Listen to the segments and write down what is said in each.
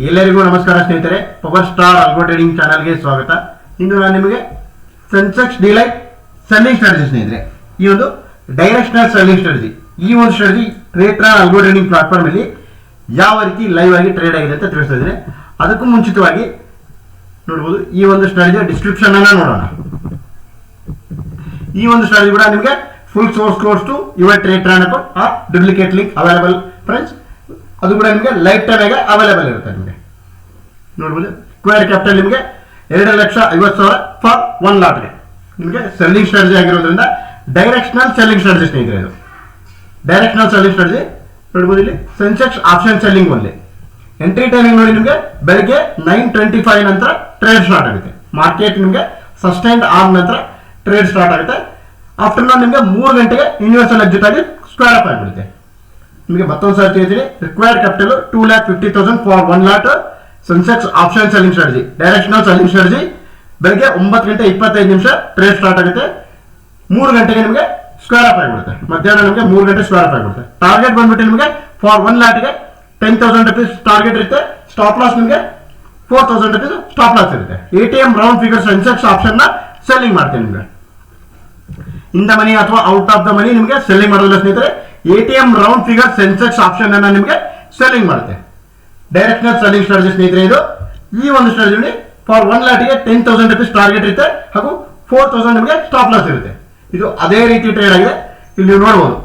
ಎಲ್ಲರಿಗೂ ನಮಸ್ಕಾರ ಸ್ನೇಹಿತರೆ, ಪವರ್ ಸ್ಟಾರ್ ಆಲ್ಗೋ ಟ್ರೇಡಿಂಗ್ ಚಾನಲ್ಗೆ ಸ್ವಾಗತ. ಇಂದು ನಾನು ನಿಮಗೆ ಸೆನ್ಸೆಕ್ಸ್ ಡಿಲೈಟ್ ಸೆಲ್ಲಿಂಗ್ ಸ್ಟ್ರಾಟಜಿ ಸ್ನೇಹಿತರೆ, ಈ ಒಂದು ಡೈರೆಕ್ಷನಲ್ ಸೆಲ್ಲಿಂಗ್ ಸ್ಟ್ರಾಟಜಿ, ಈ ಒಂದು ಸ್ಟ್ರಾಟಜಿ ಟ್ರೇಡ್ರಾ ಆಲ್ಗೋ ಟ್ರೇಡಿಂಗ್ ಪ್ಲಾಟ್ಫಾರ್ಮ್ ಅಲ್ಲಿ ಯಾವ ರೀತಿ ಲೈವ್ ಆಗಿ ಟ್ರೇಡ್ ಆಗಿದೆ ಅಂತ ತಿಳಿಸ್ತಾ ಇದ್ದೀನಿ. ಅದಕ್ಕೂ ಮುಂಚಿತವಾಗಿ ನೋಡಬಹುದು ಈ ಒಂದು ಸ್ಟ್ರಾಟಜಿ ಡಿಸ್ಕ್ರಿಪ್ಷನ್ ಅನ್ನ ನೋಡೋಣ. ಈ ಒಂದು ಸ್ಟ್ರಾಟಜಿ ಕೂಡ ನಿಮಗೆ full source course to your Tradetron account or duplicate link available friends. ಅದು ಕೂಡ ನಿಮಗೆ ಲೈಫ್ ಟೈಮ್ ಆಗಿ ಅವೈಲೇಬಲ್ ಇರುತ್ತೆ. ನಿಮಗೆ ನೋಡ್ಬೋದು ಸ್ಕ್ವೇರ್ ಕ್ಯಾಪಿಟಲ್ ನಿಮಗೆ 2,50,000 ಫಾರ್ 1 ಲಾಟ್ಗೆ ನಿಮಗೆ ಸೆಲ್ಲಿಂಗ್ ಸ್ಟ್ರಾಟಜಿ ಆಗಿರೋದ್ರಿಂದ ಡೈರೆಕ್ಷನಲ್ ಸೆಲ್ಲಿಂಗ್ ಸ್ಟ್ರಾಟಜಿ ಸ್ನೇಹಿತರೆ. ಇದು ಡೈರೆಕ್ಷನಲ್ ಸೆಲ್ಲಿಂಗ್ ಸ್ಟ್ರಾಟಜಿ ನೋಡ್ಬೋದು. ಇಲ್ಲಿ Sensex option selling only. Entry timing ನೋಡಿ ನಿಮಗೆ ಬೆಳಗ್ಗೆ 9:25 ನಂತರ ಟ್ರೇಡ್ ಸ್ಟಾರ್ಟ್ ಆಗುತ್ತೆ. ಮಾರ್ಕೆಟ್ ನಿಮಗೆ ಸಸ್ಟೈನ್ಡ್ ಆದ ನಂತರ ಟ್ರೇಡ್ ಸ್ಟಾರ್ಟ್ ಆಗುತ್ತೆ. ಆಫ್ಟರ್ನೂನ್ ನಿಮಗೆ 3 ಗಂಟೆಗೆ ಯೂನಿವರ್ಸಲ್ ಎಕ್ಸಿಟ್ ಆಗಿ ಸ್ಕ್ವೇರ್ ಅಪ್ ಆಗಿಬಿಡುತ್ತೆ. ನಿಮಗೆ ಮತ್ತೊಂದು ಸಾರಿ ಹೇಳ್ತೀನಿ, required capital 2,50,000 for 1 lot Sensex option selling strategy, directional selling strategy. ಬೆಳಗ್ಗೆ 9:25 ಟ್ರೇಡ್ ಸ್ಟಾರ್ಟ್ ಆಗುತ್ತೆ. 3 ಗಂಟೆಗೆ ನಿಮಗೆ ಸ್ಕ್ವೇರ್ ಅಪ್ ಆಗಿಬಿಡುತ್ತೆ. ಮಧ್ಯಾಹ್ನ ನಿಮಗೆ 3 ಗಂಟೆ ಸ್ಕ್ವೇರ್ ಅಪ್ ಆಗಿಬಿಡುತ್ತೆ. ಟಾರ್ಗೆಟ್ ಬಂದ್ಬಿಟ್ಟು ನಿಮಗೆ ಫಾರ್ 1 ಲಾಟ್ಗೆ 10,000 rupees ಟಾರ್ಗೆಟ್ ಇರುತ್ತೆ. ಸ್ಟಾಪ್ ಲಾಸ್ ನಿಮಗೆ 4,000 rupees ಸ್ಟಾಪ್ ಲಾಸ್ ಇರುತ್ತೆ. ATM round figure Sensex option ನ ಸೆಲ್ಲಿಂಗ್ ಮಾಡ್ತೀನಿ. ನಿಮಗೆ ಇನ್ ದ ಮನಿ ಅಥವಾ ಔಟ್ ಆಫ್ ದ ಮನಿ ನಿಮಗೆ ಸೆಲ್ಲಿಂಗ್ ಮಾಡೋದಿಲ್ಲ ಸ್ನೇಹಿತರೆ. ATM round figure Sensex option ಅನ್ನ ನಿಮಗೆ ಸೆಲ್ಲಿಂಗ್ ಮಾಡುತ್ತೆ. ಡೈರೆಕ್ಷನಲ್ ಸೆಲ್ಲಿಂಗ್ ಸ್ಟ್ರಾಟಜಿ ಸ್ನೇಹಿತರೆ ಇದು. ಈ ಒಂದು ಸ್ಟ್ರಾಟಜಿ ಫಾರ್ 1 ಲಾಟ್ಗೆ 10,000 rupees ಟಾರ್ಗೆಟ್ ಇರುತ್ತೆ ಹಾಗೂ 4,000 ನಿಮಗೆ ಸ್ಟಾಪ್ ಲಾಸ್ ಇರುತ್ತೆ. ಇದು ಅದೇ ರೀತಿ ಟ್ರೇಡ್ ಆಗಿದೆ. ಇಲ್ಲಿ ನೀವು ನೋಡಬಹುದು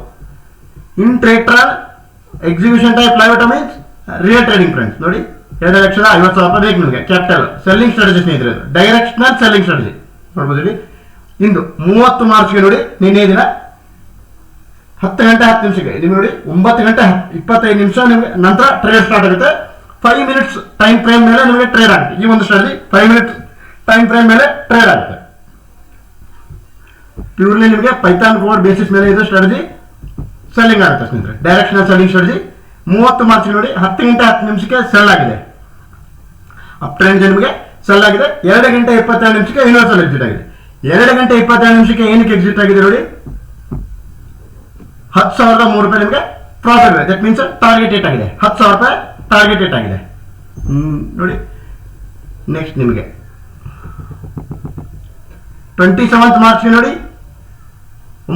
in Tradetron execution type live means real trading friends. ನೋಡಿ 2,50,000 ಬೇಕು ನಿಮಗೆ ಕ್ಯಾಪಿಟಲ್. ಸೆಲ್ಲಿಂಗ್ ಸ್ಟ್ರಾಟಜಿ ಸ್ನೇಹಿತರೆ, ಡೈರೆಕ್ಷನಲ್ ಸೆಲ್ಲಿಂಗ್ ಸ್ಟ್ರಾಟಜಿ ನೋಡಬಹುದು. ಇಲ್ಲಿ ಇಂದು 30 ಮಾರ್ಚ್ಗೆ ನೋಡಿ, ನಿನ್ನೆ ದಿನ 10 ಗಂಟೆ 10 ನಿಮಿಷಕ್ಕೆ ಇದು ನೋಡಿ 9 ಗಂಟೆ 25 ನಿಮಿಷ ನಿಮಗೆ ನಂತರ ಟ್ರೇಡ್ ಸ್ಟಾರ್ಟ್ ಆಗುತ್ತೆ. 5 ಮಿನಿಟ್ಸ್ ಟೈಮ್ ಫ್ರೇಮ್ ಮೇಲೆ ನಿಮಗೆ ಟ್ರೇಡ್ ಆಗುತ್ತೆ. ಈ ಒಂದು ಸ್ಟ್ರಾಟಜಿ 5 ಮಿನಿಟ್ಸ್ ಟೈಮ್ ಫ್ರೇಮ್ ಮೇಲೆ ಟ್ರೇಡ್ ಆಗುತ್ತೆ. ಪ್ಯೂರ್ಲಿ ನಿಮಗೆ ಪೈಥಾನ್ ಕೋಡ್ ಬೇಸಿಸ್ ಮೇಲೆ ಇದು ಸ್ಟ್ರಾಟಜಿ ಸೆಲ್ಲಿಂಗ್ ಆಗುತ್ತೆ ಸ್ನೇಹಿತರೆ. ಡೈರೆಕ್ಷನಲ್ ಸೆಲ್ಲಿಂಗ್ ಸ್ಟ್ರಾಟಜಿ 30 ಮಾರ್ಚ್ ನೋಡಿ 10 ಗಂಟೆ 10 ನಿಮಿಷಕ್ಕೆ ಸೆಲ್ ಆಗಿದೆ. ಅಪ್ ಟ್ರೆಂಡ್ ನಿಮಗೆ ಸೆಲ್ ಆಗಿದೆ. 2 ಗಂಟೆ 22 ನಿಮಿಷಕ್ಕೆ ಯೂನಿವರ್ಸಲ್ ಎಕ್ಸಿಟ್ ಆಗಿದೆ. 2 ಗಂಟೆ 22 ನಿಮಿಷಕ್ಕೆ ಏನಕ್ಕೆ ಎಕ್ಸಿಟ್ ಆಗಿದೆ ನೋಡಿ, 10,003 ರೂಪಾಯಿ ನಿಮಗೆ ಪ್ರಾಫಿಟ್ ಇದೆ. ದಟ್ ಮೀನ್ಸ್ ಟಾರ್ಗೆಟ್ ಏಟ್ ಆಗಿದೆ. 10,000 ರೂಪಾಯಿ ಟಾರ್ಗೆಟ್ ಏಟ್ ಆಗಿದೆ ನೋಡಿ. ನೆಕ್ಸ್ಟ್ ನಿಮಗೆ 27 ಮಾರ್ಚ್ಗೆ ನೋಡಿ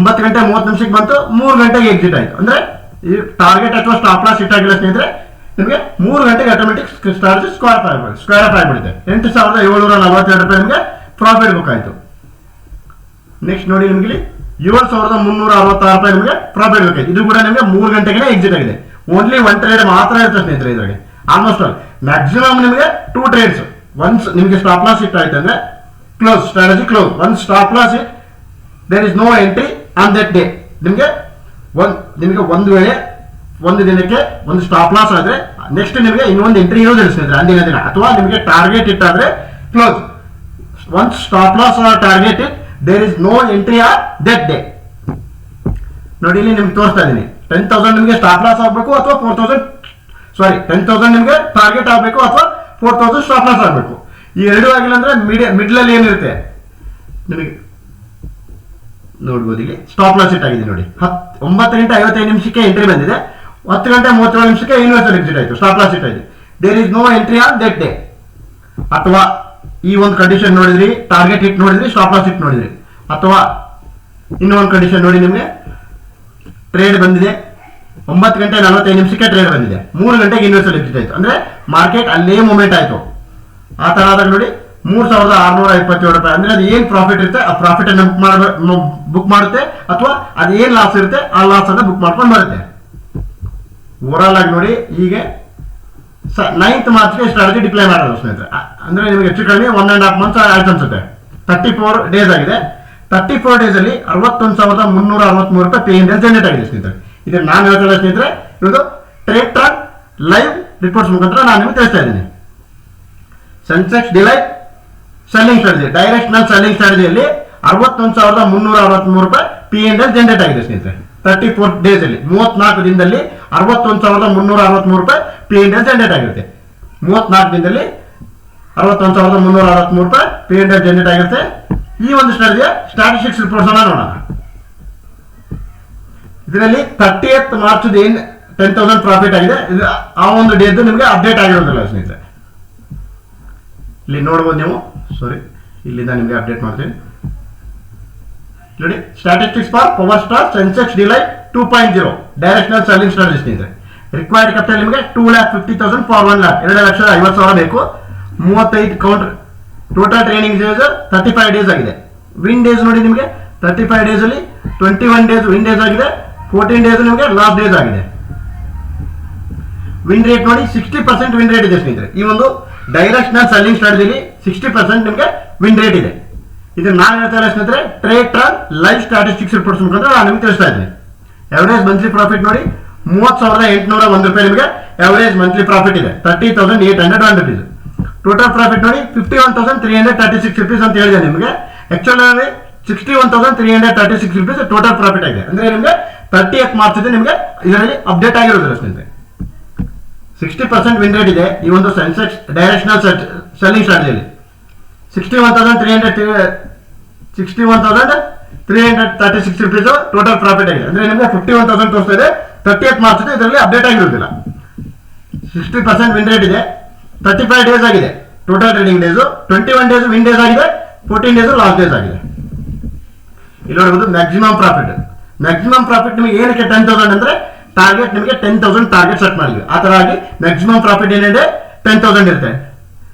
9 ಗಂಟೆ 30 ನಿಮಿಷಕ್ಕೆ ಬಂತು. 3 ಗಂಟೆಗೆ ಎಕ್ಸಿಟ್ ಆಯಿತು. ಅಂದ್ರೆ ಈ ಟಾರ್ಗೆಟ್ ಅಥವಾ ಸ್ಟಾಪ್ ಲಾಸ್ ಇಟ್ ಆಗಿಲ್ಲ ಸ್ನೇಹಿತರೆ. ನಿಮಗೆ 3 ಗಂಟೆಗೆ ಆಟೋಮೆಟಿಕ್ ಸ್ಟಾರ್ಜ್ ಸ್ಕ್ವೇರ್ ಅಪ್ ಆಗಿಬಿಡುತ್ತೆ. 8,742 ರೂಪಾಯಿ ನಿಮಗೆ ಪ್ರಾಫಿಟ್ ಬುಕ್ ಆಯಿತು. ನೆಕ್ಸ್ಟ್ ನೋಡಿ ನಿಮಗೆ 7,366 ರೂಪಾಯಿ ನಿಮಗೆ ಪ್ರಾಫಿಟ್ ಬೇಕಾಯ್ತು. ಇದು ಕೂಡ ನಿಮಗೆ 3 ಗಂಟೆಗೆ ಎಕ್ಸಿಟ್ ಆಗಿದೆ. ಓನ್ಲಿ 1 ಟ್ರೇಡ್ ಮಾತ್ರ ಇರುತ್ತೆ ಸ್ನೇಹಿತರೆ ಇದರಲ್ಲಿ. ಆಲ್ಮೋಸ್ಟ್ ಆಲ್ ಮ್ಯಾಕ್ಸಿಮಮ್ ನಿಮಗೆ 2 ಟ್ರೇಡ್ಸ್. ಒನ್ಸ್ ನಿಮಗೆ ಸ್ಟಾಪ್ ಲಾಸ್ ಇಟ್ ಆಯ್ತು ಅಂದ್ರೆ close, strategy close. Once stop loss hit there is no entry on that day. ನಿಮಗೆ ಒಂದು ವೇಳೆ ಒಂದು ದಿನಕ್ಕೆ ಒಂದು ಸ್ಟಾಪ್ ಲಾಸ್ ಆದ್ರೆ ನೆಕ್ಸ್ಟ್ ನಿಮಗೆ ಇನ್ನೊಂದು ಎಂಟ್ರಿ ಇರೋದಿಲ್ಲ ಸ್ನೇಹಿತರೆ ಅಂದಿನ ದಿನ. ಅಥವಾ ನಿಮಗೆ ಟಾರ್ಗೆಟ್ ಇಟ್ ಆದ್ರೆ close. Once stop loss or target hit there is no entry or that day. ನೋಡಿ ಇಲ್ಲಿ ನಿಮ್ಗೆ ತೋರಿಸ್ತಾ ಇದ್ದೀನಿ. 10,000 ನಿಮಗೆ ಸ್ಟಾಪ್ ಲಾಸ್ ಆಗಬೇಕು ಅಥವಾ 10,000 ನಿಮಗೆ ಟಾರ್ಗೆಟ್ ಆಗಬೇಕು ಅಥವಾ 4,000 ಸ್ಟಾಪ್ ಲಾಸ್ ಆಗಬೇಕು. ಈ ಎರಡು ಆಗಿಲ್ಲ ಅಂದ್ರೆ ಮಿಡ್ಲಲ್ಲಿ ಏನಿರುತ್ತೆ ನಿಮಗೆ ನೋಡ್ಬೋದು. ಇಲ್ಲಿ ಸ್ಟಾಪ್ ಲಾಸ್ ಇಟ್ ಆಗಿದೆ ನೋಡಿ. 9 ಗಂಟೆ 55 ನಿಮಿಷಕ್ಕೆ ಎಂಟ್ರಿ ಬಂದಿದೆ. 10 ಗಂಟೆ 37 ನಿಮಿಷಕ್ಕೆ ಯೂನಿವರ್ಸಲ್ ಎಕ್ಸಿಟ್ ಆಯಿತು. ಸ್ಟಾಪ್ ಲಾಸ್ ಇಟ್ ಆಗಿದೆ. There is no entry on that day. ಅಥವಾ ಈ ಒಂದು ಕಂಡೀಷನ್ ನೋಡಿದ್ರಿ, ಟಾರ್ಗೆಟ್ ಹಿಟ್ ನೋಡಿದ್ರಿ, ಸ್ಟಾಪ್ ಲಾಸ್ ಹಿಟ್ ನೋಡಿದ್ರಿ. ಅಥವಾ ಇನ್ನೊಂದು ಕಂಡೀಷನ್ ನೋಡಿ, ನಿಮಗೆ ಟ್ರೇಡ್ ಬಂದಿದೆ 9 ಗಂಟೆ 45 ನಿಮಿಷಕ್ಕೆ ಟ್ರೇಡ್ ಬಂದಿದೆ. 3 ಗಂಟೆಗೆ ಯೂನಿವರ್ಸಲ್ ಎಕ್ಸಿಟ್ ಆಯಿತು. ಅಂದ್ರೆ ಮಾರ್ಕೆಟ್ ಅಲ್ಲೇ ಮೂವ್ಮೆಂಟ್ ಆಯಿತು. ಆ ತರ ಆದಾಗ ನೋಡಿ 3,627 ರೂಪಾಯಿ. ಅಂದ್ರೆ ಅದು ಏನ್ ಪ್ರಾಫಿಟ್ ಇರುತ್ತೆ ಆ ಪ್ರಾಫಿಟ್ ಅನ್ನು ಬುಕ್ ಮಾಡುತ್ತೆ. ಅಥವಾ ಅದು ಏನ್ ಲಾಸ್ ಇರುತ್ತೆ ಆ ಲಾಸ್ ಅನ್ನು ಬುಕ್ ಮಾಡ್ಕೊಂಡು ಬರುತ್ತೆ. ಓವರಾಲ್ ಆಗಿ ನೋಡಿ ಹೀಗೆ 9th ಮಾರ್ಚ್ಗೆ ಸ್ಟ್ರಾಟಜಿ ಡಿಪ್ಲೈ ಮಾಡೋದು ಸ್ನೇಹಿತರೆ. ಅಂದ್ರೆ ನಿಮಗೆ ಹೆಚ್ಚು ಕಡಿಮೆ 1.5 ಮಂತ್ಸ್ ಆಯ್ತು ಅನ್ಸುತ್ತೆ. 34 ಡೇಸ್ ಆಗಿದೆ. 34 ಡೇಸ್ ಅಲ್ಲಿ 61,363 ರೂಪಾಯಿ ಪೇ ಜನರೇಟ್ ಆಗಿದೆ ಸ್ನೇಹಿತರೆ. ಇದು ನಾನು ಹೇಳ್ತಿಲ್ಲ ಸ್ನೇಹಿತರೆ, ಇದು ಟ್ರೇಡ್ರಾ ಲೈವ್ ರಿಪೋರ್ಟ್ಸ್ ಮುಖಾಂತರ ನಾನು ನಿಮಗೆ ತಿಳಿಸ್ತಾ ಇದ್ದೀನಿ. Sensex delight selling strategy, directional selling ಸ್ಟ್ರಾಟಜಿಯಲ್ಲಿ 61,363 ರೂಪಾಯಿ P&L ಜನರೇಟ್ ಆಗಿದೆ ಸ್ನೇಹಿತರೆ. 34 ಡೇಸ್ ಅಲ್ಲಿ 34 ದಿನದಲ್ಲಿ 61,363 ರೂಪಾಯಿ P&L ಜನರೇಟ್ ಆಗಿರುತ್ತೆ. 34 ದಿನದಲ್ಲಿ 61,363 ರೂಪಾಯಿ P&L ಜನರೇಟ್ ಆಗಿರುತ್ತೆ. ಈ ಒಂದು ಸ್ಟ್ರಾಟಜಿಯ ಸ್ಟಾಟಿಸ್ಟಿಕ್ಸ್ ರಿಪೋರ್ಟ್ಸ್ ಅನ್ನ ನೋಡೋಣ. ಇದರಲ್ಲಿ 30th ಮಾರ್ಚ್ ಏನು 10,000 ಪ್ರಾಫಿಟ್ ಆಗಿದೆ, ಆ ಒಂದು ಡೇದು ನಿಮಗೆ ಅಪ್ಡೇಟ್ ಆಗಿರೋದಿಲ್ಲ ಸ್ನೇಹಿತರೆ. ಇಲ್ಲಿ ನೋಡ್ಬೋದು ನೀವು. ಸಾರಿ, ಇಲ್ಲಿಂದ ನಿಮಗೆ ಅಪ್ಡೇಟ್ ಮಾಡ್ತೀನಿ ನೋಡಿ. Statistics for power star Sensex delight 2.0 directional selling strategy ಇದೆ. ರಿಕ್ವೈರ್ಡ್ ಕ್ಯಾಪಿಟಲ್ ನಿಮಗೆ 2,50,000 ಫಾರ್ 1 lakh, 2,50,000 ಬೇಕು. 35 counter. Total training days 35 days ಆಗಿದೆ. ವಿನ್ ಡೇಸ್ ನೋಡಿ ನಿಮಗೆ 35 ಡೇಸ್ ಅಲ್ಲಿ 21 ಡೇಸ್ ವಿನ್ ಡೇಸ್ ಆಗಿದೆ, 14 ಡೇಸ್ ನಿಮಗೆ ಲಾಸ್ಟ್ ಡೇಸ್ ಆಗಿದೆ. ವಿನ್ ರೇಟ್ ನೋಡಿ 60% ವಿನ್ ರೇಟ್ ಇದೆ ಸ್ನೇಹಿತರೆ. ಈ ಒಂದು ಡೈರೆಕ್ಷನಲ್ ಸೆಲ್ಲಿಂಗ್ ಸ್ಟ್ರಾಟಜಿಲಿ 60% ನಿಮಗೆ ವಿನ್ ರೇಟ್ ಇದೆ. ಇದು ನಾನು ಹೇಳ್ತಾ ಇಲ್ಲ ಸ್ನೇಹಿತರೆ, ಟ್ರೇಡ್ ಲೈವ್ ಸ್ಟ್ಯಾಟಿಸ್ಟಿಕ್ಸ್ ರಿಪೋರ್ಟ್ಸ್ ಮುಖಾಂತರ ನಾನು ನಿಮಗೆ ತಿಳಿಸ್ತಾ ಇದ್ದೀನಿ. ಎವರೇಜ್ ಮಂತ್ಲಿ ಪ್ರಾಫಿಟ್ ನೋಡಿ 30,801 ರೂಪಾಯಿ ನಿಮಗೆ ಎವರೇಜ್ ಮಂತ್ಲಿ ಪ್ರಾಫಿಟ್ ಇದೆ. 30,801 rupees. ಟೋಟಲ್ ಪ್ರಾಫಿಟ್ ನೋಡಿ 51,336 rupees ಅಂತ ಹೇಳಿದೆ ನಿಮಗೆ. ಆಕ್ಚುಲ್ ಆಗಿ 61,336 rupees ಟೋಟಲ್ ಪ್ರಾಫಿಟ್ ಆಗಿದೆ. ಅಂದ್ರೆ ನಿಮಗೆ 30th ಮಾರ್ಚ್ ಇದೆ ನಿಮಗೆ ಇದರಲ್ಲಿ ಅಪ್ಡೇಟ್ ಆಗಿರೋದಿಲ್ಲ ಸ್ನೇಹಿತರೆ. 60% ವಿನ್ ರೇಟ್ ಇದೆ ಈ ಒಂದು ಸೆನ್ಸೆಕ್ಸ್ ಡೈರೆಕ್ಷನಲ್ ಸೆಲ್ಲಿಂಗ್ ಸ್ಟ್ರಾಟಜಿಯಲ್ಲಿ. 61,336 rupees ಟೋಟಲ್ ಪ್ರಾಫಿಟ್ ಆಗಿದೆ. ಅಂದ್ರೆ ನಿಮಗೆ 51,000 ತೋರಿಸ್ತಾ ಇದೆ. 30th ಮಾರ್ಚ್ ಇದೆ, ಇದರಲ್ಲಿ ಅಪ್ಡೇಟ್ ಆಗಿರೋದಿಲ್ಲ. 60% ವಿನ್ ರೇಟ್ ಇದೆ. 35 ಡೇಸ್ ಆಗಿದೆ total trading days. 21 days win days ಆಗಿದೆ, 14 ಡೇಸ್ ಲಾಸ್ಟ್ ಡೇಸ್ ಆಗಿದೆ. ಇಲ್ಲಿ ನೋಡಬಹುದು ಮ್ಯಾಕ್ಸಿಮಮ್ ಪ್ರಾಫಿಟ್. ಮ್ಯಾಕ್ಸಿಮಮ್ ಪ್ರಾಫಿಟ್ ನಿಮಗೆ ಏನಕ್ಕೆ 10,000 ಅಂದ್ರೆ ಟಾರ್ಗೆಟ್ ನಿಮಗೆ 10,000 ಟಾರ್ಗೆಟ್ ಸೆಟ್ ಮಾಡಿದ್ವಿ. ಆ ತರ ಆಗಿ ಮ್ಯಾಕ್ಸಿಮಮ್ ಪ್ರಾಫಿಟ್ ಏನಿದೆ 10,000 ಇರುತ್ತೆ.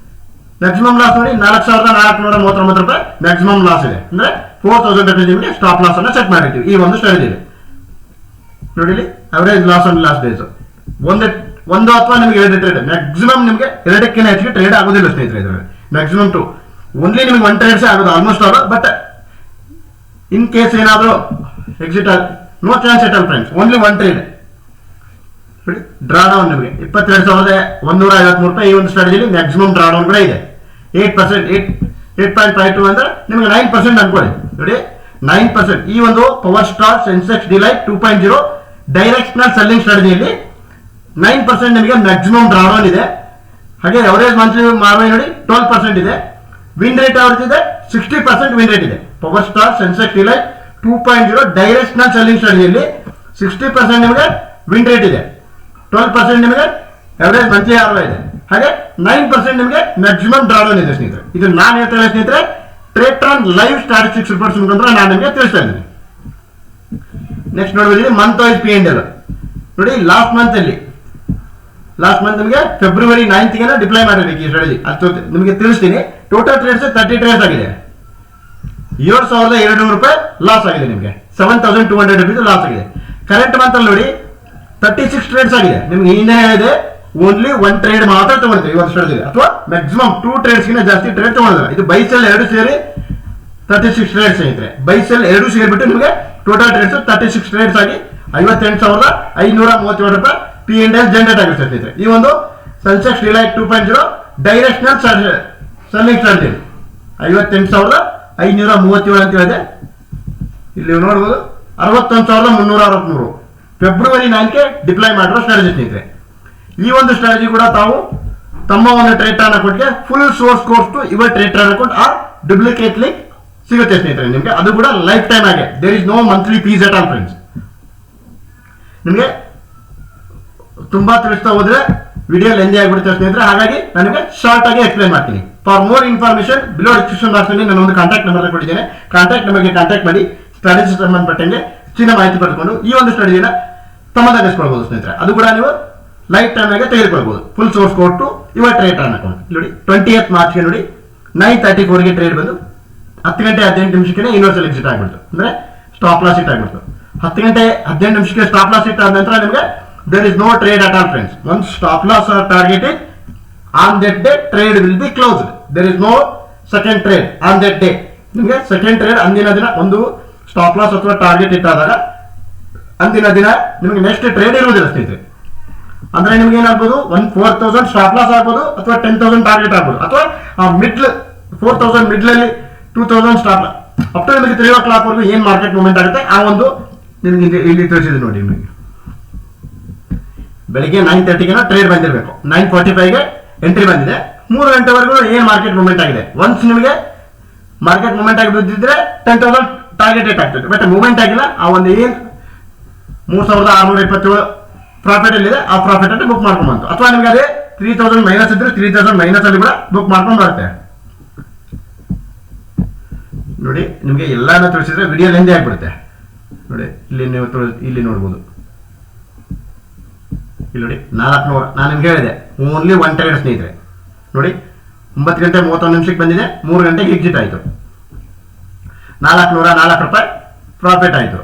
ಮ್ಯಾಕ್ಸಿಮಮ್ ಲಾಸ್ ನೋಡಿ 4,439 ರೂಪಾಯಿ ಮ್ಯಾಕ್ಸಿಮಮ್ ಲಾಸ್ ಇದೆ. ಅಂದ್ರೆ 4,000 rupees ನಿಮಗೆ ಸ್ಟಾಪ್ ಲಾಸ್ ಅನ್ನ ಸೆಟ್ ಮಾಡಿರ್ತೀವಿ ಈ ಒಂದು ಸ್ಟ್ರಾಟಜಿ ನೋಡಿ. ಇಲ್ಲಿ average loss on last days ಒಂದು ಅಥವಾ ನಿಮಗೆ 2 ಟ್ರೇಡ್, ಮ್ಯಾಕ್ಸಿಮಮ್ ನಿಮಗೆ 2ಕ್ಕಿಂತ ಹೆಚ್ಚಿಗೆ ಟ್ರೇಡ್ ಆಗೋದಿಲ್ಲ ಸ್ನೇಹಿತರೆ. ಇದರಲ್ಲಿ ಮ್ಯಾಕ್ಸಿಮಮ್ 2 ಓನ್ಲಿ ನಿಮಗೆ 1 ಟ್ರೇಡ್ಸ್ ಆಗೋದು almost all. But in case ಏನಾದರೂ exit no chance at all friends, only 1 trade. Drawdown ನಿಮಗೆ 22,153 ರೂಪಾಯಿ ಈ ಒಂದು ಸ್ಟ್ರಾಟಜಿಲಿ ಮ್ಯಾಕ್ಸಿಮಮ್ ಡ್ರಾ ಡೌನ್ ಕೂಡ ಇದೆ. 8%, 8.52 ಅಂದ್ರೆ ನಿಮಗೆ 9% ಅನ್ಕೊಳ್ಳಿ ನೋಡಿ. 9% ಈ ಒಂದು power star Sensex delight 2.0 directional selling ಸ್ಟ್ರಾಟಜಿಯಲ್ಲಿ 9% ನಿಮಗೆ ಮ್ಯಾಕ್ಸಿಮಮ್ ಡ್ರಾ ಡೌನ್ ಇದೆ. ಹಾಗೆ ಅವರೇಜ್ ಮಂತ್ಲಿ ಮಾರ್ವೈ ನೋಡಿ 12% ಇದೆ. ವಿನ್ ರೇಟ್ ಯಾವ್ದು ಇದೆ 60% ವಿನ್ ರೇಟ್ ಇದೆ. Power star Sensex delight 2.0 directional selling ಸ್ಟ್ರಾಟಜಿಯಲ್ಲಿ 60% ನಿಮಗೆ ವಿನ್ ರೇಟ್ ಇದೆ. 12% ನಿಮಗೆ ಅವರೇಜ್ ಮಂತ್ಲಿ ಆರ್ವೈ ಇದೆ. ಹಾಗೆ 9% ನಿಮಗೆ ಮ್ಯಾಕ್ಸಿಮಮ್ ಡ್ರಾ ಡೌನ್ ಇದೆ ಸ್ನೇಹಿತರೆ. ಇದು ನಾನು ಹೇಳ್ತಾ ಇಲ್ಲ ಸ್ನೇಹಿತರೆ, ಟ್ರೇಡ್ ಲೈವ್ ಸ್ಟ್ಯಾಟಿಸ್ಟಿಕ್ಸ್ ರಿಪೋರ್ಟ್ಸ್ ಮುಖಾಂತರ ನಾನು ನಿಮಗೆ ತಿಳಿಸ್ತಾ ಇದ್ದೀನಿ. ನೆಕ್ಸ್ಟ್ ನೋಡಬಹುದು ಮಂತ್ ವೈಸ್ P&L ನೋಡಿ. ಲಾಸ್ಟ್ ಮಂತ್ ನಿಮಗೆ ಫೆಬ್ರವರಿ 9th ಡಿಪ್ಲೈ ಮಾಡಿರಬೇಕು ಈ ಸ್ಟ್ರಾಟಜಿ. ಅದು ನಿಮಗೆ ತಿಳಿಸ್ತೀನಿ. ಟೋಟಲ್ ಟ್ರೇಡ್ಸ್ 30 ಟ್ರೇಡ್ಸ್ ಆಗಿದೆ. 7,200 ರೂಪಾಯಿ ಲಾಸ್ ಆಗಿದೆ ನಿಮಗೆ. 7,200 rupees ಲಾಸ್ ಆಗಿದೆ. ಕರೆಂಟ್ ಮಂತ್ ಅಲ್ಲಿ ನೋಡಿ 36 ಟ್ರೇಡ್ಸ್ ಆಗಿದೆ. ನಿಮ್ಗೆ ಹಿಂದೆ ಹೇಳಿದೆ ಓನ್ಲಿ 1 ಟ್ರೇಡ್ ಮಾತ್ರ ತಗೊಳ್ತೀವಿ ಈ ಒಂದು ಸ್ಟ್ರಾಟಜಿ, ಅಥವಾ ಮ್ಯಾಕ್ಸಿಮಮ್ 2 ಟ್ರೇಡ್ಸ್ಗಿಂತ ಜಾಸ್ತಿ ಟ್ರೇಡ್ ತಗೊಳ್ಳೋದಿಲ್ಲ. ಇದು ಬೈ ಸೆಲ್ 2 ಸೇರಿ 36 ಟ್ರೇಡ್ಸ್ ಐತ್ರೆ. ಬೈ ಸೆಲ್ 2 ಸೇರಿಬಿಟ್ಟು ನಿಮಗೆ ಟೋಟಲ್ ಟ್ರೇಡ್ಸ್ 36 ಟ್ರೇಡ್ಸ್ ಆಗಿ 58,537 ರೂಪಾಯಿ P&L ಜನರೇಟ್ ಆಗಿರ್ತೈತೆ. ಈ ಒಂದು Sensex delight 2.0 directional selling strategy 58,537 ಅಂತ ಹೇಳಿದೆ. ಇಲ್ಲಿ ನೋಡಬಹುದು 61,363 ಫೆಬ್ರವರಿ 9th ಡಿಪ್ಲೈ ಮಾಡಿರೋ ಸ್ಟ್ರಾಟಜಿ ಸ್ನೇಹಿತರೆ. ಈ ಒಂದು ಸ್ಟ್ರಾಟಜಿ ಕೂಡ ತಾವು ತಮ್ಮ ಒಂದು ಟ್ರೇಡ್ ಟ್ರಾನ್ ಅಕೌಂಟ್ಗೆ full source course to your Tradetron account or duplicate link ಸಿಗುತ್ತೆ ಸ್ನೇಹಿತರೆ ನಿಮಗೆ. ಅದು ಕೂಡ ಲೈಫ್ ಟೈಮ್ ಆಗಿ. There is no monthly fees at all friends. ನಿಮಗೆ ತುಂಬಾ ತಿಳಿಸ್ತಾ ಹೋದ್ರೆ ವಿಡಿಯೋ ಲೆಂದಿ ಆಗಿಬಿಡುತ್ತೆ ಸ್ನೇಹಿತರೆ. ಹಾಗಾಗಿ ನನಗೆ ಶಾರ್ಟ್ ಆಗಿ ಎಕ್ಸ್ಪ್ಲೈನ್ ಮಾಡ್ತೀನಿ. For more information below description box ನಲ್ಲಿ ನಾನು ಒಂದು ಕಾಂಟ್ಯಾಕ್ಟ್ ನಂಬರ್ ಕೊಟ್ಟಿದ್ದೇನೆ. ಕಾಂಟ್ಯಾಕ್ಟ್ ನಂಬರ್ಗೆ ಕಾಂಟ್ಯಾಕ್ಟ್ ಮಾಡಿ ಸ್ಟ್ರಾಟಜಿ ಸಂಬಂಧಪಟ್ಟಂಗೆ ಹೆಚ್ಚಿನ ಮಾಹಿತಿ ಪಡೆದುಕೊಂಡು ಈ ಒಂದು ಸ್ಟ್ರಾಟಜಿನ ತಮ್ಮದಾಗಿಸ್ಕೊಳ್ಬಹುದು ಸ್ನೇಹಿತರೆ. ಅದು ಕೂಡ ನೀವು ಲೈಫ್ ಟೈಮ್ ಆಗಿ ತೆಗೆದುಕೊಳ್ಬಹುದು. Full source code to your Tradetron account ನೋಡಿ. 20th ಮಾರ್ಚ್ಗೆ ನೋಡಿ 9:34 ಟ್ರೇಡ್ ಬಂದು 10:18 ಯೂನಿವರ್ಸಲ್ ಎಕ್ಸಿಟ್ ಆಗ್ಬಿಡ್ತು. ಅಂದ್ರೆ ಸ್ಟಾಪ್ ಲಾಸ್ ಹಿಟ್ ಆಗ್ಬಿಡ್ತು. 10:18 ಸ್ಟಾಪ್ ಲಾಸ್ ಹಿಟ್ ಆದ ನಂತರ ನಿಮಗೆ there is no trade at all friends. Once stop loss are targeted on that day, trade will be closed. There is no second trade on that day. ನಿಮಗೆ second trade ಅಂದಿನ ದಿನ ಒಂದು stop loss ಅಥವಾ target ಇಟ್ಟಾದಾಗ ಅಂದಿನ ದಿನ ನಿಮಗೆ next trade ಇರುವುದಿಲ್ಲ ಸ್ನೇಹಿತರೆ. ಅಂದ್ರೆ ನಿಮ್ಗೆ ಏನಾಗ್ಬೋದು 4,000 ಸ್ಟಾಪ್ ಲಾಸ್ ಆಗ್ಬೋದು, ಅಥವಾ 10,000 ಟಾರ್ಗೆಟ್ ಆಗ್ಬೋದು, ಅಥವಾ ಮಿಡ್ಲ್ 4,000 ಮಿಡ್ಲಲ್ಲಿ 2,000 ಸ್ಟಾಪ್ ಅಪ್ ಟು ನಿಮಗೆ 3 o'clock ವರೆಗೂ ಏನ್ ಮಾರ್ಕೆಟ್ ಮೂವ್ಮೆಂಟ್ ಆಗುತ್ತೆ ಆ ಒಂದು ನಿಮಗೆ ಇಲ್ಲಿ ತಿಳಿಸಿದೆ ನೋಡಿ. ನಿಮಗೆ ಬೆಳಿಗ್ಗೆ 9:30 ಟ್ರೇಡ್ ಬಂದಿರಬೇಕು. 9:45 ಎಂಟ್ರಿ ಬಂದಿದೆ. 3 ಗಂಟೆವರೆಗೂ ಏನ್ ಮಾರ್ಕೆಟ್ ಮೂವ್ಮೆಂಟ್ ಆಗಿದೆ. ಒನ್ಸ್ ನಿಮಗೆ ಮಾರ್ಕೆಟ್ ಮೂವ್ಮೆಂಟ್ ಆಗಿ ಬಿದ್ದಿದ್ರೆ 10,000 ಟಾರ್ಗೆಟ್ ಏಟ್ ಆಗ್ತದೆ. ಬಟ್ ಮೂವ್ಮೆಂಟ್ ಆಗಿಲ್ಲ. ಆ ಒಂದು ಏನ್ 3,627 ಪ್ರಾಫಿಟ್ ಅಲ್ಲಿದೆ ಆ ಪ್ರಾಫಿಟ್ ಅಂತ ಬುಕ್ ಮಾಡ್ಕೊಂಡ್ ಬಂತು. ಅಥವಾ ನಿಮಗೆ ಅದೇ 3,000 ಮೈನಸ್ ಇದ್ರೆ 3,000 ಮೈನಸ್ ಅಲ್ಲಿ ಕೂಡ ಬುಕ್ ಮಾಡ್ಕೊಂಡು ಬರುತ್ತೆ. ನೋಡಿ ನಿಮಗೆ ಎಲ್ಲಾನು ತಿಳಿಸಿದ್ರೆ ವಿಡಿಯೋ ಲೆಂದಿ ಆಗಿಬಿಡುತ್ತೆ. ನೋಡಿ ಇಲ್ಲಿ ನೀವು ಇಲ್ಲಿ ನೋಡ್ಬೋದು, ಇಲ್ಲಿ ನೋಡಿ 400. ನಾನು ನಿಮ್ಗೆ ಹೇಳಿದೆ ಓನ್ಲಿ 1 ಟ್ರೇಡ್ ಸ್ನೇಹಿತರೆ. ನೋಡಿ 9 ಗಂಟೆ 31 ನಿಮಿಷಕ್ಕೆ ಬಂದಿದೆ, 3 ಗಂಟೆಗೆ ಎಕ್ಸಿಟ್ ಆಯಿತು, 404 ರೂಪಾಯಿ ಪ್ರಾಫಿಟ್ ಆಯಿತು.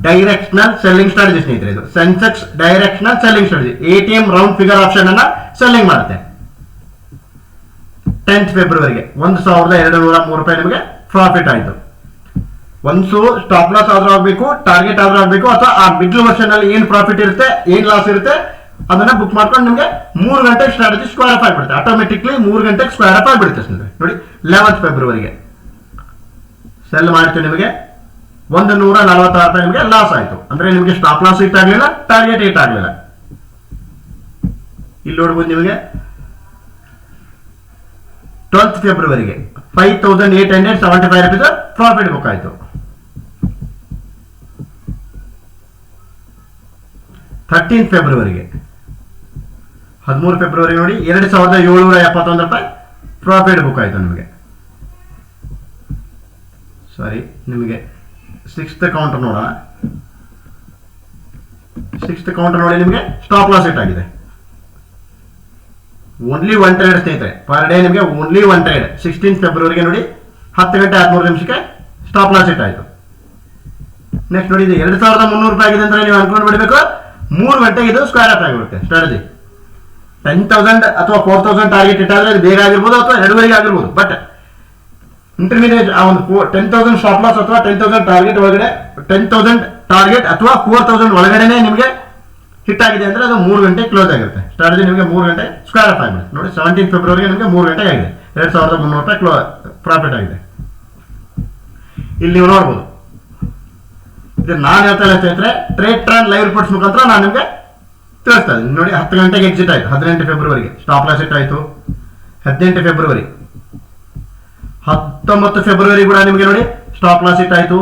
ಡೈರೆಕ್ಷನಲ್ ಸೆಲ್ಲಿಂಗ್ ಸ್ಟ್ರಾಟಜಿ ಸ್ನೇಹಿತರೆ ಇದು. Sensex directional selling strategy. ATM round figure option ಅನ್ನ ಸೆಲ್ಲಿಂಗ್ ಮಾಡುತ್ತೆ. 10th ಫೆಬ್ರವರಿಗೆ 1203 ರೂಪಾಯಿ ನಿಮಗೆ ಪ್ರಾಫಿಟ್ ಆಯಿತು. ಒಂದು ಸ್ಟಾಪ್ ಲಾಸ್ ಆದ್ರೂ ಆಗಬೇಕು, ಟಾರ್ಗೆಟ್ ಆದ್ರೂ ಆಗಬೇಕು, ಅಥವಾ ಆ ಮಿಡ್ಲ್ ವರ್ಷನ್ ಅಲ್ಲಿ ಏನ್ ಪ್ರಾಫಿಟ್ ಇರುತ್ತೆ, ಏನ್ ಲಾಸ್ ಇರುತ್ತೆ ಅದನ್ನ ಬುಕ್ ಮಾಡ್ಕೊಂಡು ನಿಮಗೆ 3 ಗಂಟೆಗೆ ಸ್ಟ್ರಾಟಜಿ ಸ್ಕ್ವೇರ್ ಅಪ್ ಆಗಿಬಿಡುತ್ತೆ. ಆಟೋಮೆಟಿಕ್ಲಿ 3 ಗಂಟೆಗೆ ಸ್ಕ್ವೇರ್ ಅಪ್ ಆಗಿಬಿಡುತ್ತೆ ಸ್ನೇಹಿತರೆ. ನೋಡಿ 11th ಫೆಬ್ರವರಿಗೆ ಸೆಲ್ ಮಾಡ್ತೀವಿ, ನಿಮಗೆ 146 ರೂಪಾಯಿ ನಿಮಗೆ ಲಾಸ್ ಆಯಿತು. ಅಂದ್ರೆ ನಿಮಗೆ ಸ್ಟಾಪ್ ಲಾಸ್ ಹಿಟ್ ಆಗಲಿಲ್ಲ, ಟಾರ್ಗೆಟ್ ಹಿಟ್ ಆಗಲಿಲ್ಲ. ಇಲ್ಲಿ ನೋಡ್ಬೋದು ನಿಮಗೆ 12th ಫೆಬ್ರವರಿಗೆ 5875 ರೂಪೀಸ್ ಪ್ರಾಫಿಟ್ ಬುಕ್ ಆಯಿತು. 13th ಫೆಬ್ರವರಿಗೆ 13 ಫೆಬ್ರವರಿ ನೋಡಿ 2771 ರೂಪಾಯಿ ಪ್ರಾಫಿಟ್ ಬುಕ್ ಆಯಿತು ನಿಮಗೆ. ಸಾರಿ, ನಿಮಗೆ 6th ಕೌಂಟರ್ ನೋಡೋಣ. 6th ಕೌಂಟರ್ ನೋಡಿ ನಿಮಗೆ ಸ್ಟಾಪ್ ಲಾಸ್ ಹಿಟ್ ಆಗಿದೆ. ಓನ್ಲಿ 1 ಟ್ರೇಡ್ ಸ್ನೇಹಿತರೆ, ಪರ್ ಡೇ ನಿಮಗೆ ಓನ್ಲಿ 1 ಟ್ರೇಡ್. 16th ಫೆಬ್ರವರಿಗೆ ನೋಡಿ 10 ಗಂಟೆ 13 ನಿಮಿಷಕ್ಕೆ ಸ್ಟಾಪ್ ಲಾಸ್ ಹಿಟ್ ಆಯಿತು. ನೆಕ್ಸ್ಟ್ ನೋಡಿ ಇದು 2300 ರೂಪಾಯಿ ಆಗಿದೆ ಅಂದ್ರೆ ನೀವು ಅನ್ಕೊಂಡು ಬಿಡಬೇಕು 3 ಗಂಟೆಗೆ ಇದು ಸ್ಕ್ವೇರ್ ಅಪ್ ಆಗಿರುತ್ತೆ ಸ್ಟ್ರಾಟಜಿ. 10,000 ಅಥವಾ 4,000 ಟಾರ್ಗೆಟ್ ಇಟ್ಟಾದ್ರೆ ಅದು ಬೇಗ ಆಗಿರ್ಬೋದು ಅಥವಾ 2 ಆಗಿರ್ಬೋದು. ಬಟ್ ಇಂಟರ್ಮೀಡಿಯೇಟ್ ಆ ಒಂದು 10,000 ಸ್ಟಾಪ್ ಲಾಸ್ ಅಥವಾ 10,000 ಟಾರ್ಗೆಟ್ ಒಳಗಡೆ 10,000 ಟಾರ್ಗೆಟ್ ಅಥವಾ 4,000 ಒಳಗಡೆನೆ ನಿಮಗೆ ಹಿಟ್ ಆಗಿದೆ ಅಂದ್ರೆ ಅದು 3 ಗಂಟೆ ಕ್ಲೋಸ್ ಆಗಿರುತ್ತೆ ಸ್ಟ್ರಾಟಜಿ. ನಿಮಗೆ 3 ಗಂಟೆ ಸ್ಕ್ವೇರ್ ಅಪ್ ಆಗಿಬಿಡುತ್ತೆ. ನೋಡಿ 17th ಫೆಬ್ರವರಿಗೆ ನಿಮಗೆ 3 ಗಂಟೆ ಆಗಿದೆ, 2300 ರೂಪಾಯಿ ಪ್ರಾಫಿಟ್ ಆಗಿದೆ. ಇಲ್ಲಿ ನೀವು ನೋಡ್ಬೋದು. ಇದು ನಾನು ಹೇಳ್ತಾ ಇಲ್ಲ ಸ್ನೇಹಿತರೆ, ಟ್ರೇಡ್ ಟ್ರಾನ್ ಲೈವ್ ರಿಪೋರ್ಟ್ಸ್ ಮುಖಾಂತರ ನಾನು ನಿಮಗೆ ತಿಳಿಸ್ತಾ ಇದ್ದೀನಿ. ನೋಡಿ 10 ಗಂಟೆಗೆ ಎಕ್ಸಿಟ್ ಆಯಿತು, 18 ಫೆಬ್ರವರಿಗೆ ಸ್ಟಾಪ್ ಲಾಸ್ ಹಿಟ್ ಆಯಿತು. 18 ಫೆಬ್ರವರಿ 19 ಫೆಬ್ರವರಿ ಕೂಡ ನಿಮಗೆ ನೋಡಿ ಸ್ಟಾಪ್ ಲಾಸ್ ಹಿಟ್ ಆಯಿತು.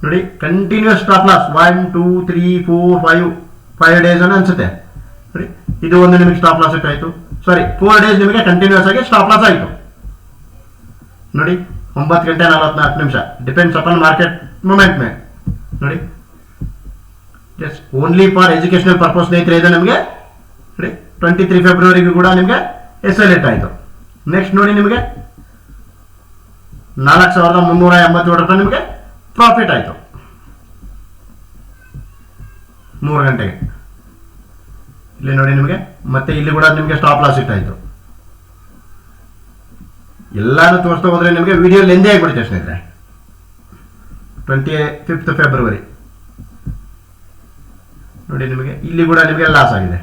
ನೋಡಿ ಕಂಟಿನ್ಯೂಸ್ ಸ್ಟಾಪ್ ಲಾಸ್ 1 2 3 4 5 ಡೇಸ್ ಅನ್ನು ಅನ್ಸುತ್ತೆ. ನೋಡಿ ಇದು ಒಂದು ನಿಮಗೆ ಸ್ಟಾಪ್ ಲಾಸ್ ಹಿಟ್ ಆಯಿತು. ಸಾರಿ 4 ಡೇಸ್ ನಿಮಗೆ ಕಂಟಿನ್ಯೂಸ್ ಆಗಿ ಸ್ಟಾಪ್ ಲಾಸ್ ಆಯಿತು. ನೋಡಿ 9 ಗಂಟೆ 44 ನಿಮಿಷ, ಡಿಪೆಂಡ್ಸ್ ಅಪಾನ್ ಮಾರ್ಕೆಟ್ ಮೂಮೆಂಟ್ ಮೇಲೆ. ನೋಡಿ just only for educational purpose ಸ್ನೇಹಿತರೆ ಇದು ನಮಗೆ. ನೋಡಿ 23 ಫೆಬ್ರವರಿಗೂ ಕೂಡ ನಿಮಗೆ SL ಹಿಟ್ ಆಯಿತು. ನೆಕ್ಸ್ಟ್ ನೋಡಿ ನಿಮಗೆ 4387 ರೂಪಾಯಿ ನಿಮಗೆ ಪ್ರಾಫಿಟ್ ಆಯಿತು 3 ಗಂಟೆಗೆ. ಇಲ್ಲಿ ನೋಡಿ ನಿಮಗೆ ಮತ್ತೆ ಇಲ್ಲಿ ಕೂಡ ನಿಮಗೆ ಸ್ಟಾಪ್ ಲಾಸ್ ಹಿಟ್ ಆಯಿತು. ಎಲ್ಲಾನು ತೋರಿಸ್ತಾ ಹೋದ್ರೆ ನಿಮಗೆ ವಿಡಿಯೋ ಲೆಂದಿ ಆಗಿಬಿಡುತ್ತೆ ಸ್ನೇಹಿತರೆ. 25th ಫೆಬ್ರವರಿ ನೋಡಿ ನಿಮಗೆ ಇಲ್ಲಿ ಕೂಡ ನಿಮಗೆ ಲಾಸ್ ಆಗಿದೆ.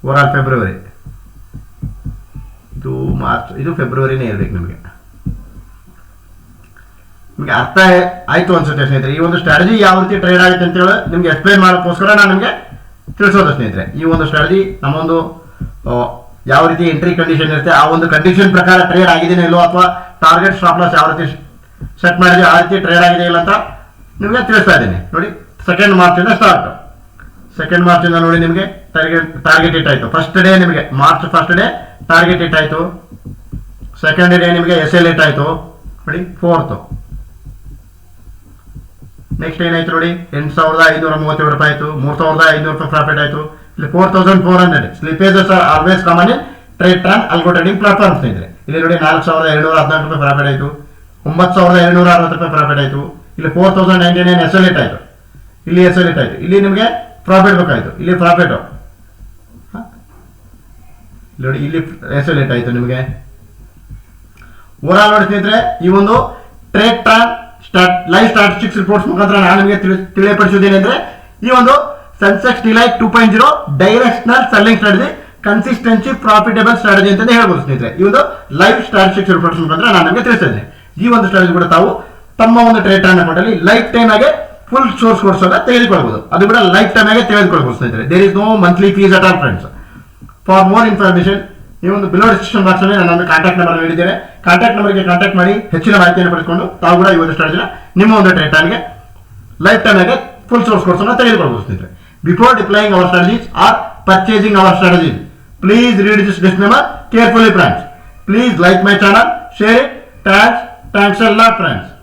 ಓವರಾಲ್ ಫೆಬ್ರವರಿ, ಇದು ಮಾರ್ಚ್, ಇದು ಫೆಬ್ರವರಿನೇ ಇರಬೇಕು ನಿಮಗೆ. ನಿಮಗೆ ಅರ್ಥ ಆಯ್ತು ಅನ್ಸುತ್ತೆ ಸ್ನೇಹಿತರೆ. ಈ ಒಂದು ಸ್ಟ್ರಾಟಜಿ ಯಾವ ರೀತಿ ಟ್ರೇಡ್ ಆಗುತ್ತೆ ಅಂತ ಹೇಳಿ ನಿಮ್ಗೆ ಎಕ್ಸ್ಪ್ಲೈನ್ ಮಾಡೋಕ್ಕೋಸ್ಕರ ನಾನು ನಿಮಗೆ ತಿಳಿಸೋದು ಸ್ನೇಹಿತರೆ. ಈ ಒಂದು ಸ್ಟ್ರಾಟಜಿ ನಮ್ಮೊಂದು ಯಾವ ರೀತಿ ಎಂಟ್ರಿ ಕಂಡೀಷನ್ ಇರುತ್ತೆ ಆ ಒಂದು ಕಂಡೀಷನ್ ಪ್ರಕಾರ ಟ್ರೇಡ್ ಆಗಿದೆಯೋ ಇಲ್ಲೋ, ಅಥವಾ ಟಾರ್ಗೆಟ್ ಸ್ಟಾಪ್ ಲಾಸ್ ಯಾವ ರೀತಿ ಸೆಟ್ ಮಾಡಿದೆ ಆ ರೀತಿ ಟ್ರೇಡ್ ಆಗಿದೆ ಇಲ್ಲ ಅಂತ ನಿಮಗೆ ತಿಳಿಸ್ತಾ ಇದ್ದೀನಿ. ನೋಡಿ 2nd ಮಾರ್ಚಿಂದ ಸ್ಟಾರ್ಟ್. 2nd ಮಾರ್ಚಿಂದ ನೋಡಿ ನಿಮಗೆ ಟಾರ್ಗೆಟ್ ಹಿಟ್ ಆಯಿತು. ಫಸ್ಟ್ ಡೇ ನಿಮಗೆ March first day target hit ಆಯಿತು. 2nd ಡೇ ನಿಮಗೆ SL ಹಿಟ್ ಆಯಿತು. ನೋಡಿ 4th. ನೆಕ್ಸ್ಟ್ ಏನಾಯ್ತು ನೋಡಿ 8537 ರೂಪಾಯಿ ಆಯಿತು. 3500 ರೂಪಾಯಿ ಪ್ರಾಫಿಟ್ ಆಯಿತು. ಇಲ್ಲಿ 4400. Slippages are always common in Tradetron algo trading platform ಸ್ನೇಹಿತರೆ. ಇಲ್ಲಿ ನೋಡಿ 4214 ರೂಪಾಯಿ ಪ್ರಾಫಿಟ್ ಆಯಿತು. 9260 ರೂಪಾಯಿ ಪ್ರಾಫಿಟ್ ಆಯಿತು. ಇಲ್ಲಿ 4099 SL ಹಿಟ್ ಆಯಿತು. ಇಲ್ಲಿ SL ಹಿಟ್ ಆಯಿತು. ಇಲ್ಲಿ ನಿಮಗೆ ಪ್ರಾಫಿಟ್ ಬೇಕಾಯಿತು. ಇಲ್ಲಿ ಪ್ರಾಫಿಟ್ ನೋಡಿ ಇಲ್ಲಿ SL ಹಿಟ್ ಆಯಿತು ನಿಮಗೆ. ಓವರಾಲ್ ನೋಡಿ ಸ್ನೇಹಿತರೆ, ಈ ಒಂದು ಟ್ರೇಡ್ ಟ್ರಾನ್ ಲೈವ್ ಸ್ಟಾಟಿಸ್ಟಿಕ್ಸ್ ರಿಪೋರ್ಟ್ಸ್ ಮುಖಾಂತರ ನಾನು ನಿಮಗೆ ತಿಳಿಯಪಡಿಸಿದ್ದೇನೆ ಅಂದ್ರೆ ಈ ಒಂದು Sensex delight 2.0 directional selling strategy, consistency profitable strategy ಅಂತ ಹೇಳ್ಬೋದು ಸ್ನೇಹಿತರೆ. ಈ ಒಂದು ಲೈವ್ ಸ್ಟಾಟಿಸ್ಟಿಕ್ಸ್ ರಿಪೋರ್ಟ್ಸ್ ಮುಖಾಂತರ ನಾನು ನಿಮಗೆ ತಿಳಿಸ್ತಾ ಇದ್ದೇನೆ. ಈ ಒಂದು ಸ್ಟ್ರಾಟಜಿ ಕೂಡ ತಾವು ತಮ್ಮ ಒಂದು ಟ್ರೇಡ್ ಟ್ರಾನ್ ಅಕೌಂಟ್ ಅಲ್ಲಿ ಲೈಫ್ ಟೈಮ್ ಆಗಿ ಫುಲ್ ಸೋರ್ಸ್ ಕೋರ್ಸ್ ಅನ್ನ ತೆಗೆದುಕೊಳ್ಬಹುದು. ಅದು ಕೂಡ ಲೈಫ್ ಟೈಮ್ ಆಗಿ ತೆಗೆದುಕೊಳ್ಬಹುದು ಸ್ನೇಹಿತರೆ. There is no monthly fees at all friends. For more information ಈ ಒಂದು ಬಿಲೋ ಡಿಸ್ಕ್ರಿಪ್ಷನ್ ಬಾಕ್ಸ್ ಅಲ್ಲಿ ನಾನು ಕಾಂಟ್ಯಾಕ್ಟ್ ನಂಬರ್ ನೀಡಿದ್ದೇನೆ. ಕಾಂಟ್ಯಾಕ್ಟ್ ನಂಬರ್ಗೆ ಕಾಂಟ್ಯಾಕ್ಟ್ ಮಾಡಿ ಹೆಚ್ಚಿನ ಮಾಹಿತಿಯನ್ನು ಪಡೆದುಕೊಂಡು ತಾವು ಕೂಡ ಈ ಒಂದು ಸ್ಟ್ರಾಟಜಿನ ನಿಮ್ಮ ಒಂದು ಟ್ರೇಡ್ ಟ್ರಾನ್ಗೆ ಲೈಫ್ ಟೈಮ್ ಆಗಿ ಫುಲ್ ಸೋರ್ಸ್ ಕೋರ್ಸ್ ಅನ್ನು ತೆಗೆದುಕೊಳ್ಬಹುದು ಸ್ನೇಹಿತರೆ. Before deploying our strategies or purchasing our strategies Please read this disclaimer carefully, friends. Please like my channel, share it. Thanks a lot, friends.